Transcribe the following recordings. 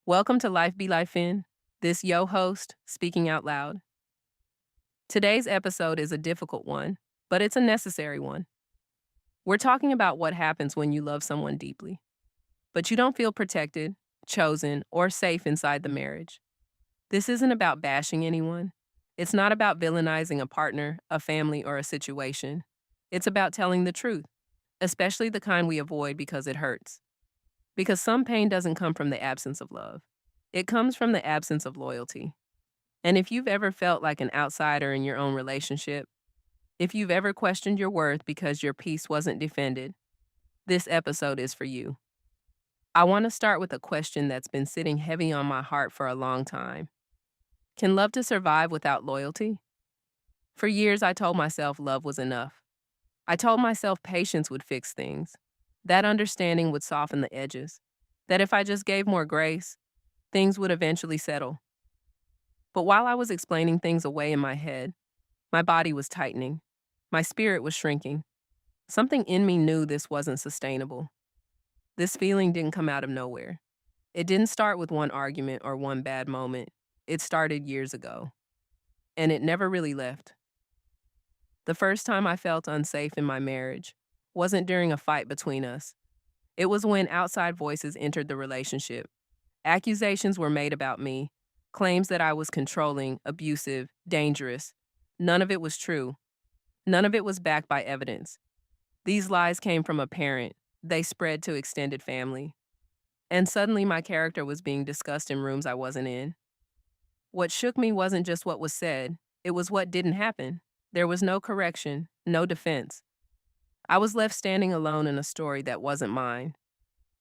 Welcome to Life Be Life In. This yo host speaking out loud. Today's episode is a difficult one, but it's a necessary one. We're talking about what happens when you love someone deeply, but you don't feel protected, chosen, or safe inside the marriage. This isn't about bashing anyone. It's not about villainizing a partner, a family, or a situation. It's about telling the truth, especially the kind we avoid because it hurts. Because some pain doesn't come from the absence of love. It comes from the absence of loyalty. And if you've ever felt like an outsider in your own relationship, if you've ever questioned your worth because your peace wasn't defended, this episode is for you. I want to start with a question that's been sitting heavy on my heart for a long time. Can love to survive without loyalty? For years, I told myself love was enough. I told myself patience would fix things, that understanding would soften the edges, that if I just gave more grace, things would eventually settle. But while I was explaining things away in my head, my body was tightening. My spirit was shrinking. Something in me knew this wasn't sustainable. This feeling didn't come out of nowhere. It didn't start with one argument or one bad moment. It started years ago. And it never really left. The first time I felt unsafe in my marriage wasn't during a fight between us. It was when outside voices entered the relationship. Accusations were made about me, claims that I was controlling, abusive, dangerous. None of it was true. None of it was backed by evidence. These lies came from a parent. They spread to extended family. And suddenly my character was being discussed in rooms I wasn't in. What shook me wasn't just what was said, it was what didn't happen. There was no correction, no defense. I was left standing alone in a story that wasn't mine.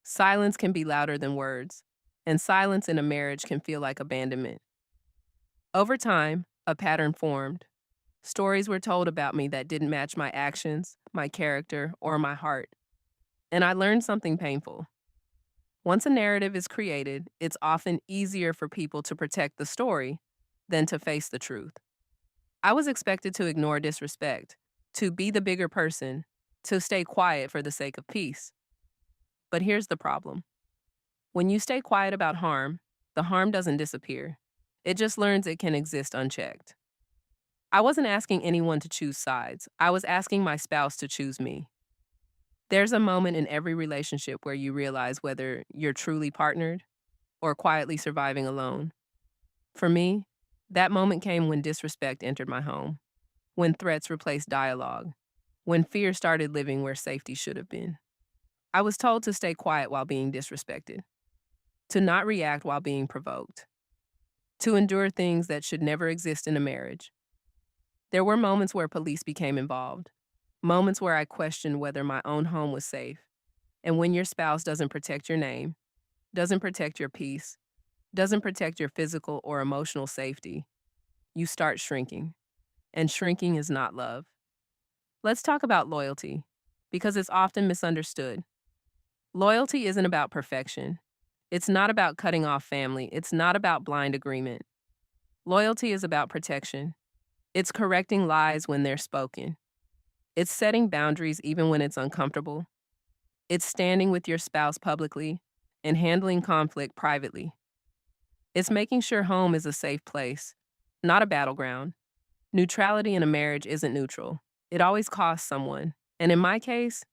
Silence can be louder than words, and silence in a marriage can feel like abandonment. Over time, a pattern formed. Stories were told about me that didn't match my actions, my character, or my heart. And I learned something painful. Once a narrative is created, it's often easier for people to protect the story than to face the truth. I was expected to ignore disrespect, to be the bigger person, to stay quiet for the sake of peace. But here's the problem. When you stay quiet about harm, the harm doesn't disappear. It just learns it can exist unchecked. I wasn't asking anyone to choose sides. I was asking my spouse to choose me. There's a moment in every relationship where you realize whether you're truly partnered or quietly surviving alone. For me, that moment came when disrespect entered my home, when threats replaced dialogue, when fear started living where safety should have been. I was told to stay quiet while being disrespected, to not react while being provoked, to endure things that should never exist in a marriage. There were moments where police became involved, moments where I questioned whether my own home was safe. And when your spouse doesn't protect your name, doesn't protect your peace, doesn't protect your physical or emotional safety, you start shrinking. And shrinking is not love. Let's talk about loyalty, because it's often misunderstood. Loyalty isn't about perfection. It's not about cutting off family. It's not about blind agreement. Loyalty is about protection. It's correcting lies when they're spoken. It's setting boundaries even when it's uncomfortable. It's standing with your spouse publicly and handling conflict privately. It's making sure home is a safe place, not a battleground. Neutrality in a marriage isn't neutral. It always costs someone. And in my case,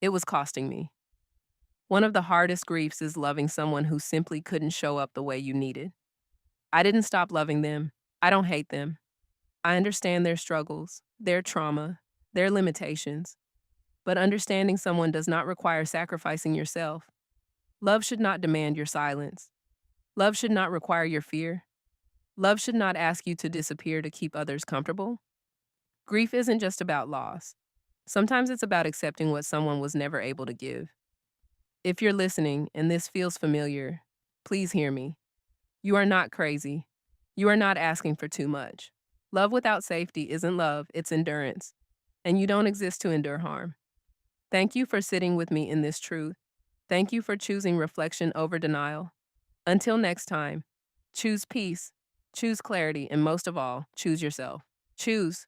it was costing me. One of the hardest griefs is loving someone who simply couldn't show up the way you needed. I didn't stop loving them. I don't hate them. I understand their struggles, their trauma, their limitations. But understanding someone does not require sacrificing yourself. Love should not demand your silence. Love should not require your fear. Love should not ask you to disappear to keep others comfortable. Grief isn't just about loss. Sometimes it's about accepting what someone was never able to give. If you're listening and this feels familiar, please hear me. You are not crazy. You are not asking for too much. Love without safety isn't love, it's endurance. And you don't exist to endure harm. Thank you for sitting with me in this truth. Thank you for choosing reflection over denial. Until next time, choose peace, choose clarity, and most of all, choose yourself. Choose.